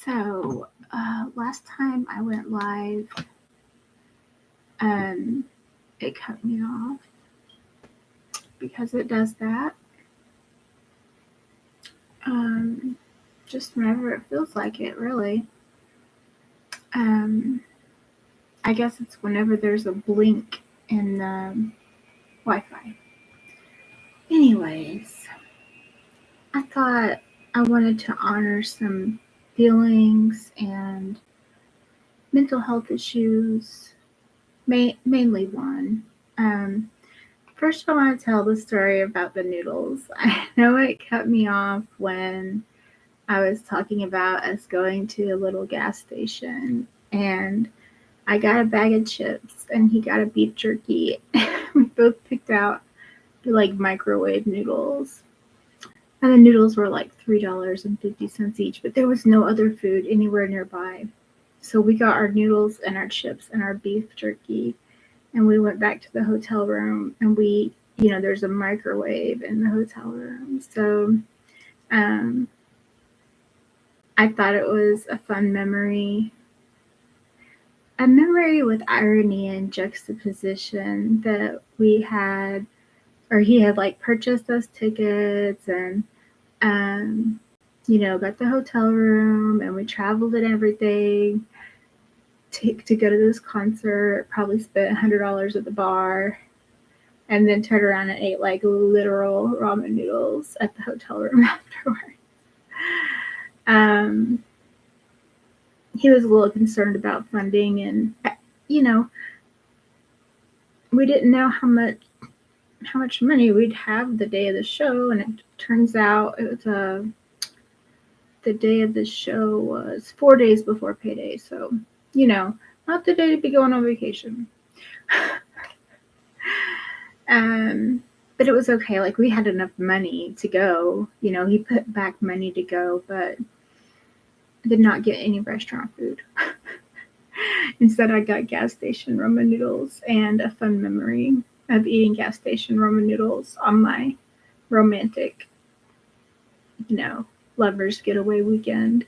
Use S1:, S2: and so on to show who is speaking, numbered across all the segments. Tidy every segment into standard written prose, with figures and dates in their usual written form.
S1: So, last time I went live, it cut me off because it does that. Just whenever it feels like it, really. Um, I guess it's whenever there's a blink in the Wi-Fi. Anyways, I thought I wanted to honor some feelings and mental health issues, mainly one. First, I want to tell the story about the noodles. I know it cut me off when I was talking about us going to a little gas station, and I got a bag of chips and he got a beef jerky. We both picked out like microwave noodles. And the noodles were like $3.50 each, but there was no other food anywhere nearby. So we got our noodles and our chips and our beef jerky, and we went back to the hotel room, and there's a microwave in the hotel room. So I thought it was a fun memory. A memory with irony and juxtaposition that we had, or he had like purchased us tickets and, got the hotel room, and we traveled and everything to go to this concert, probably spent $100 at the bar, and then turned around and ate like literal ramen noodles at the hotel room afterwards. He was a little concerned about funding, and we didn't know how much money we'd have the day of the show, and it turns out it was the day of the show was 4 days before payday, so not the day to be going on vacation. But it was okay. Like, we had enough money to go. He put back money to go, but did not get any restaurant food. Instead, I got gas station ramen noodles and a fun memory of eating gas station ramen noodles on my romantic, lovers getaway weekend.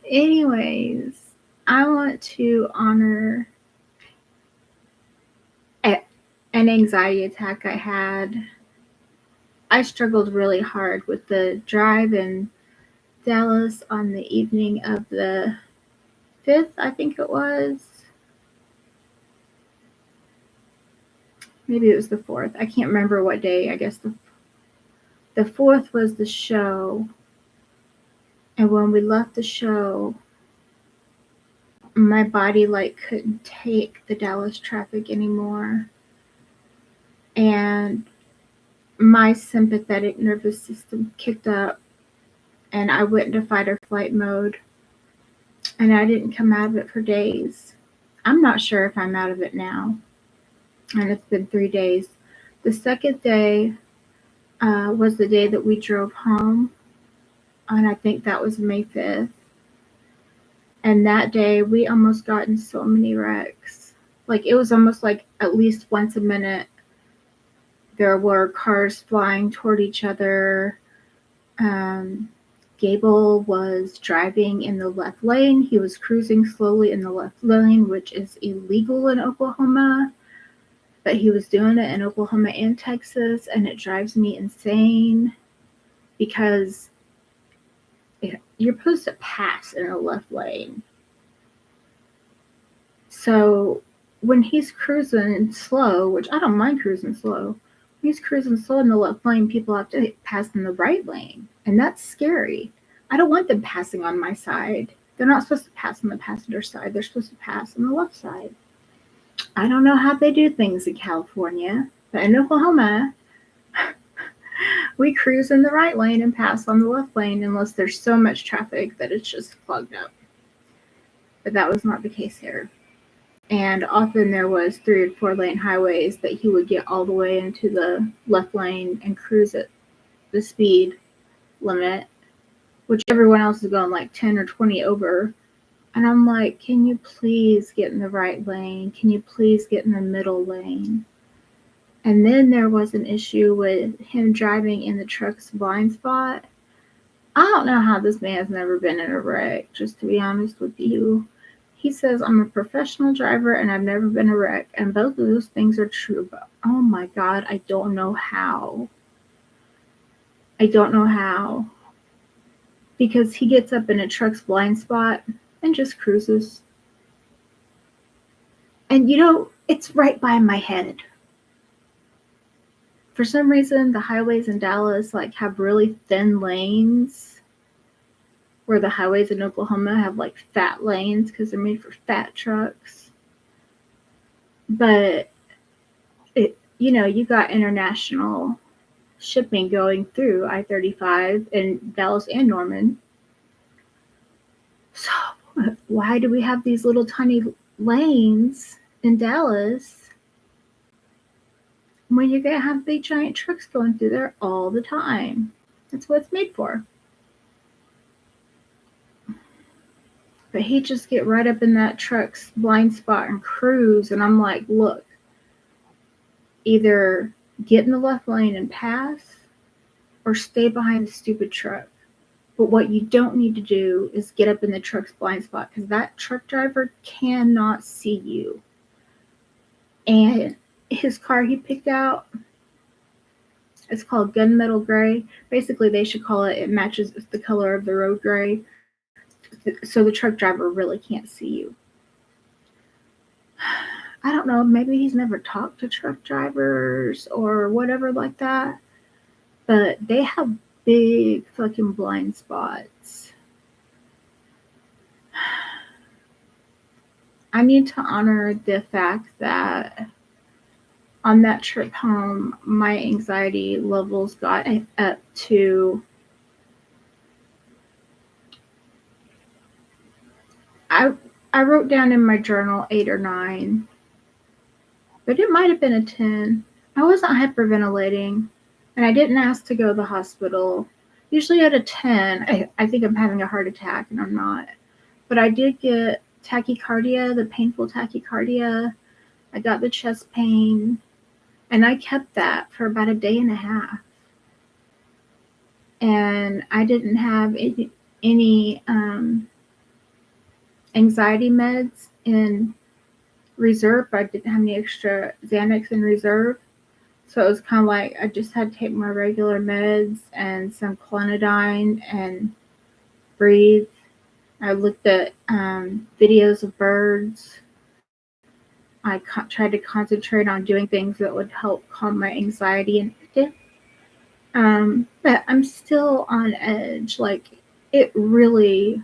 S1: Anyways, I want to honor an anxiety attack I had. I struggled really hard with the drive in Dallas on the evening of the 5th, I think it was. Maybe it was the 4th. I can't remember what day. I guess the 4th was the show. And when we left the show, my body couldn't take the Dallas traffic anymore. And my sympathetic nervous system kicked up, and I went into fight or flight mode, and I didn't come out of it for days. I'm not sure if I'm out of it now, and it's been 3 days. The second day was the day that we drove home, and I think that was May 5th. And that day, we almost got in so many wrecks. It was almost like at least once a minute, there were cars flying toward each other. Gable was driving in the left lane. He was cruising slowly in the left lane, which is illegal in Oklahoma. But he was doing it in Oklahoma and Texas, and it drives me insane because you're supposed to pass in the left lane. So when he's cruising slow, which I don't mind cruising slow, he's cruising slow in the left lane, people have to pass in the right lane. And that's scary. I don't want them passing on my side. They're not supposed to pass on the passenger side. They're supposed to pass on the left side. I don't know how they do things in California, but in Oklahoma, we cruise in the right lane and pass on the left lane unless there's so much traffic that it's just clogged up. But that was not the case here. And often there was 3 or 4 lane highways that he would get all the way into the left lane and cruise at the speed limit, which everyone else is going 10 or 20 over. And I'm like, can you please get in the right lane? Can you please get in the middle lane? And then there was an issue with him driving in the truck's blind spot. I don't know how this man's never been in a wreck, just to be honest with you. He says, I'm a professional driver and I've never been in a wreck. And both of those things are true. But oh my God, I don't know how. I don't know how. Because he gets up in a truck's blind spot and just cruises. And it's right by my head. For some reason, the highways in Dallas have really thin lanes, where the highways in Oklahoma have fat lanes because they're made for fat trucks. But you got international shipping going through I-35 in Dallas and Norman. So why do we have these little tiny lanes in Dallas when you're gonna have big giant trucks going through there all the time? That's what it's made for. But he just get right up in that truck's blind spot and cruise, and I'm like, look, either get in the left lane and pass or stay behind the stupid truck. But what you don't need to do is get up in the truck's blind spot, because that truck driver cannot see you. And his car he picked out, it's called gunmetal gray. Basically, they should call it matches the color of the road gray, so the truck driver really can't see you. I don't know, maybe he's never talked to truck drivers or whatever like that, but they have big fucking blind spots. I need to honor the fact that on that trip home, my anxiety levels got up to, I wrote down in my journal 8 or 9, but it might have been a 10. I wasn't hyperventilating, and I didn't ask to go to the hospital. Usually at a 10, I think I'm having a heart attack, and I'm not. But I did get tachycardia, the painful tachycardia. I got the chest pain, and I kept that for about a day and a half. And I didn't have any anxiety meds in reserve. I didn't have any extra Xanax in reserve. So it was kind of like I just had to take my regular meds and some clonidine and breathe. I looked at videos of birds. I tried to concentrate on doing things that would help calm my anxiety, and it did. But I'm still on edge. It really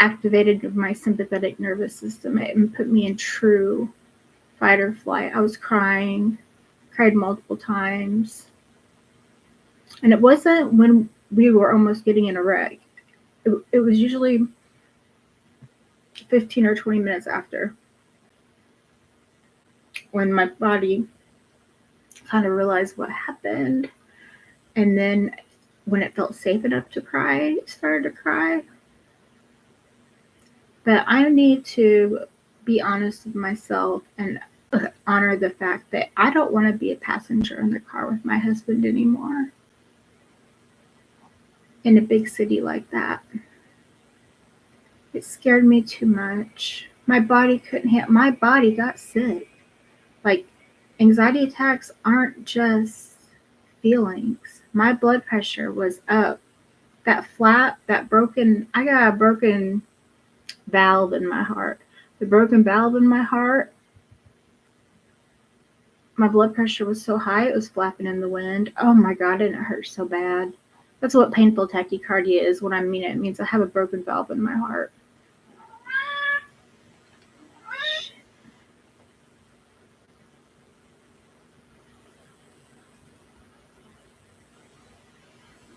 S1: activated my sympathetic nervous system and put me in true fight or flight. I was cried multiple times. And it wasn't when we were almost getting in a wreck. It was usually 15 or 20 minutes after, when my body kind of realized what happened. And then when it felt safe enough to cry, I started to cry. But I need to be honest with myself and honor the fact that I don't want to be a passenger in the car with my husband anymore in a big city like that. It scared me too much. My body couldn't handle. My body got sick. Anxiety attacks aren't just feelings. My blood pressure was up. That I got a broken valve in my heart. The broken valve in my heart, my blood pressure was so high it was flapping in the wind. Oh my God, and it hurt so bad. That's what painful tachycardia is. When I mean it, it means I have a broken valve in my heart.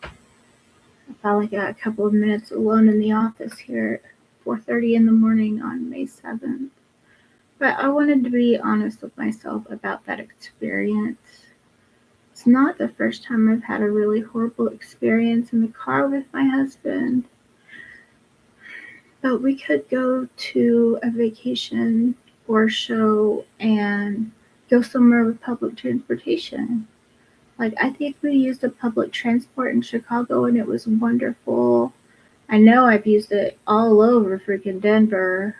S1: I finally got a couple of minutes alone in the office here at 4:30 in the morning on May 7th. But I wanted to be honest with myself about that experience. It's not the first time I've had a really horrible experience in the car with my husband. But we could go to a vacation or show and go somewhere with public transportation. Like, I think we used a public transport in Chicago and it was wonderful. I know I've used it all over freaking Denver.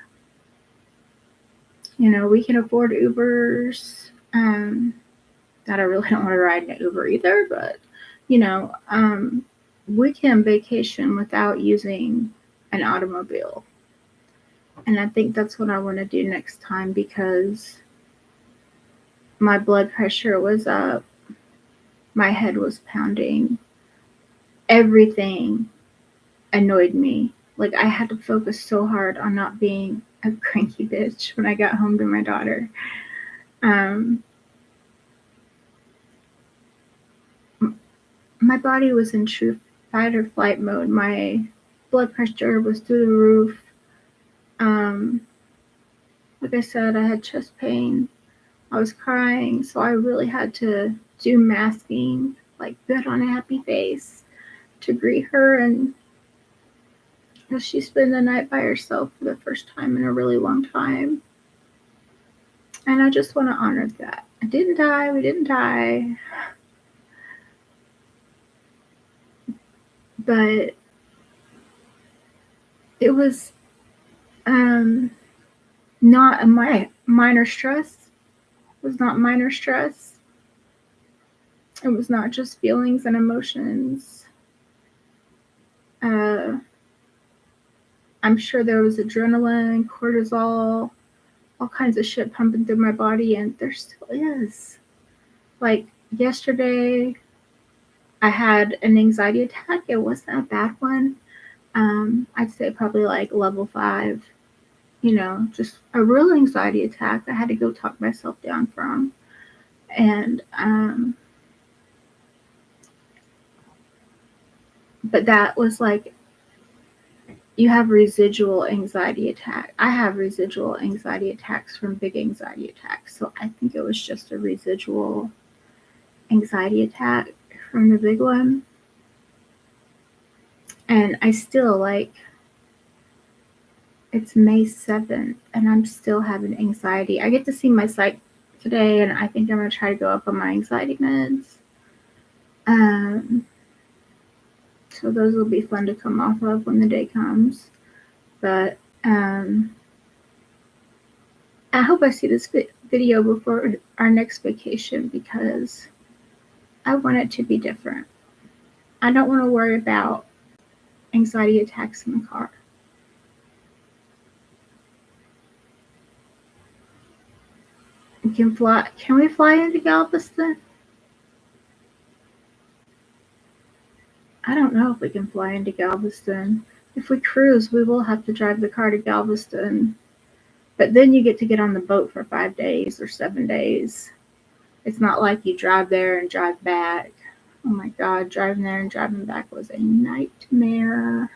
S1: We can afford Ubers. That I really don't want to ride in an Uber either, but we can vacation without using an automobile. And I think that's what I want to do next time because my blood pressure was up, my head was pounding, everything annoyed me. Like, I had to focus so hard on not being a cranky bitch when I got home to my daughter. My body was in true fight or flight mode. My blood pressure was through the roof. Like I said, I had chest pain. I was crying, so I really had to do masking, like put on a happy face to greet her, and she spent the night by herself for the first time in a really long time. And I just want to honor that. I didn't die. We didn't die. But it was not a minor stress. It was not minor stress. It was not just feelings and emotions. I'm sure there was adrenaline, cortisol, all kinds of shit pumping through my body, and there still is. Like yesterday, I had an anxiety attack. It wasn't a bad one. I'd say probably like level 5. Just a real anxiety attack. I had to go talk myself down from. And but that was like, you have residual anxiety attack. I have residual anxiety attacks from big anxiety attacks. So I think it was just a residual anxiety attack from the big one. And I still it's May 7th and I'm still having anxiety. I get to see my psych today and I think I'm going to try to go up on my anxiety meds. So those will be fun to come off of when the day comes. But I hope I see this video before our next vacation because I want it to be different. I don't want to worry about anxiety attacks in the car. Can we fly into Galveston? I don't know if we can fly into Galveston. If we cruise, we will have to drive the car to Galveston. But then you get on the boat for 5 days or 7 days. It's not like you drive there and drive back. Oh my God, driving there and driving back was a nightmare.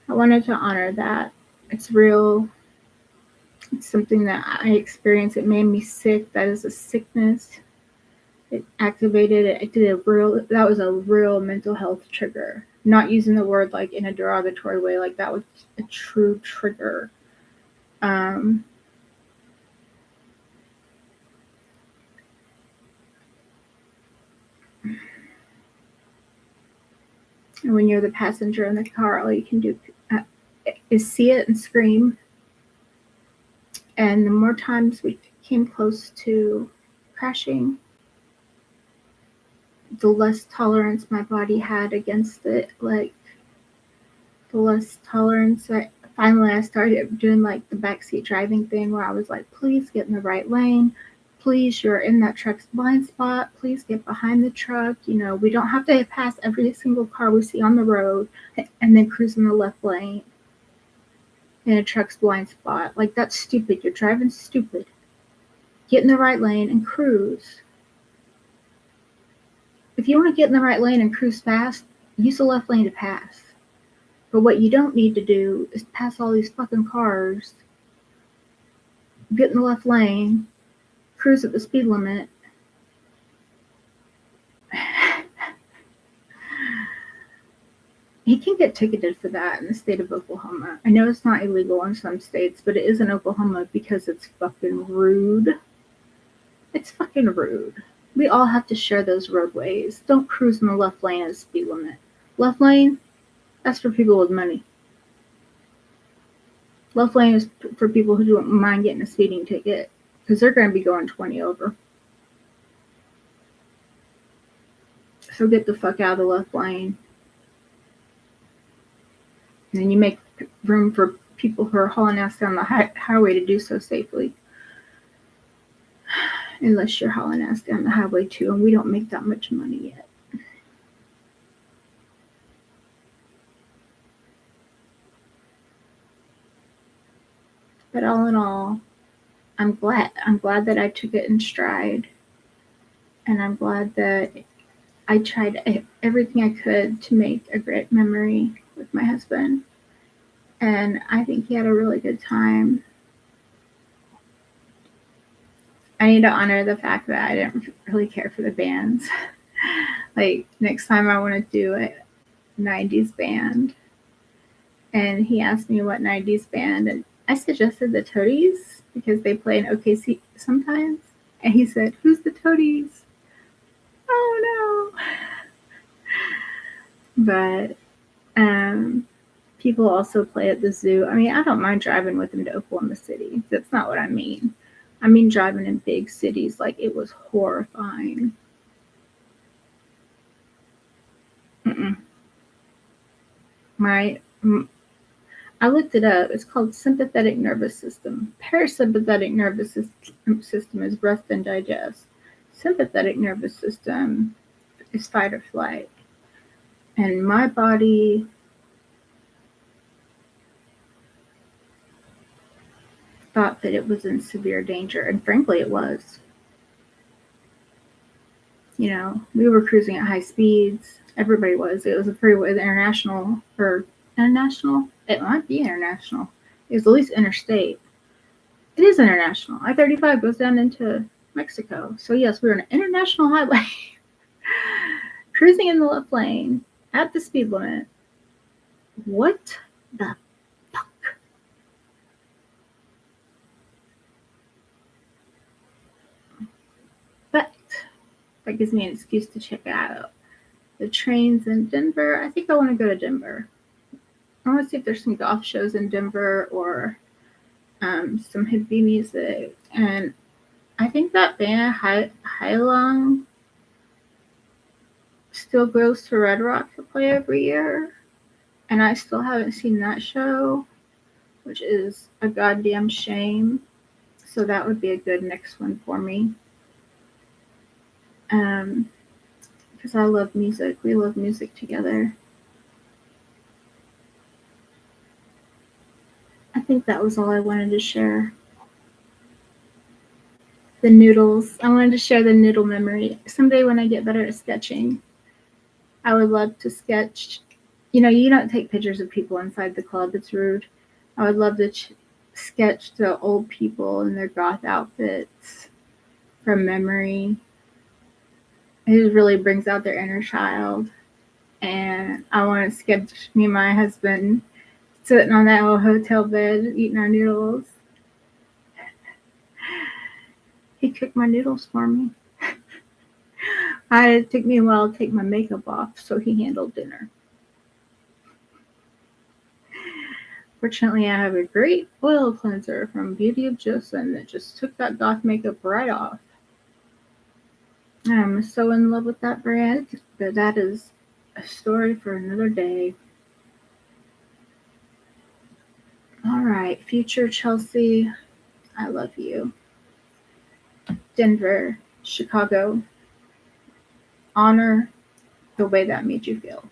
S1: I wanted to honor that. It's real. It's something that I experienced. It made me sick. That is a sickness. It activated it. That was a real mental health trigger. Not using the word like in a derogatory way, like that was a true trigger. And when you're the passenger in the car, all you can do is see it and scream. And the more times we came close to crashing, the less tolerance my body had against it. Like, the less tolerance. Finally, I started doing like the backseat driving thing where I was like, please get in the right lane. Please, you're in that truck's blind spot. Please get behind the truck. We don't have to pass every single car we see on the road and then cruise in the left lane in a truck's blind spot. Like, that's stupid. You're driving stupid. Get in the right lane and cruise. If you want to get in the right lane and cruise fast, use the left lane to pass. But what you don't need to do is pass all these fucking cars, get in the left lane, cruise at the speed limit, he can get ticketed for that in the state of Oklahoma. I know it's not illegal in some states, but it is in Oklahoma because it's fucking rude. It's fucking rude. We all have to share those roadways. Don't cruise in the left lane at the speed limit. Left lane, that's for people with money. Left lane is for people who don't mind getting a speeding ticket because they're going to be going 20 over. So get the fuck out of the left lane. And then you make room for people who are hauling ass down the highway to do so safely. Unless you're hauling ass down the highway too, and we don't make that much money yet. But all in all, I'm glad that I took it in stride. And I'm glad that I tried everything I could to make a great memory with my husband. And I think he had a really good time. I need to honor the fact that I didn't really care for the bands. Like, next time I want to do a 90s band. And he asked me what 90s band, and I suggested the Toadies because they play in OKC sometimes. And he said, "Who's the Toadies?" Oh no. But people also play at the zoo. I mean, I don't mind driving with them to Oklahoma City. That's not what I mean. I mean driving in big cities. Like, it was horrifying. I looked it up. It's called sympathetic nervous system. Parasympathetic nervous system is rest and digest. Sympathetic nervous system is fight or flight. And my body thought that it was in severe danger, and frankly it was. You know, we were cruising at high speeds. Everybody was. It was a freeway, the international. It might be international. It was at least interstate. It is international. I-35 goes down into Mexico. So yes, we were on an international highway. Cruising in the left lane at the speed limit. What the fuck? But that gives me an excuse to check out the trains in Denver. I think I want to go to Denver. I want to see if there's some goth shows in Denver or some hippie music. And I think that band, Heilong, still goes to Red Rock to play every year. And I still haven't seen that show, which is a goddamn shame. So that would be a good next one for me. Because I love music. We love music together. I think that was all I wanted to share. The noodles. I wanted to share the noodle memory. Someday when I get better at sketching, I would love to sketch. You know, you don't take pictures of people inside the club. It's rude. I would love to sketch the old people in their goth outfits from memory. It really brings out their inner child. And I want to sketch me and my husband sitting on that old hotel bed eating our noodles. He cooked my noodles for me. It took me a while to take my makeup off, so he handled dinner. Fortunately, I have a great oil cleanser from Beauty of Joseon that just took that goth makeup right off. I'm so in love with that brand, but that is a story for another day. All right, future Chelsea, I love you. Denver, Chicago, honor the way that made you feel.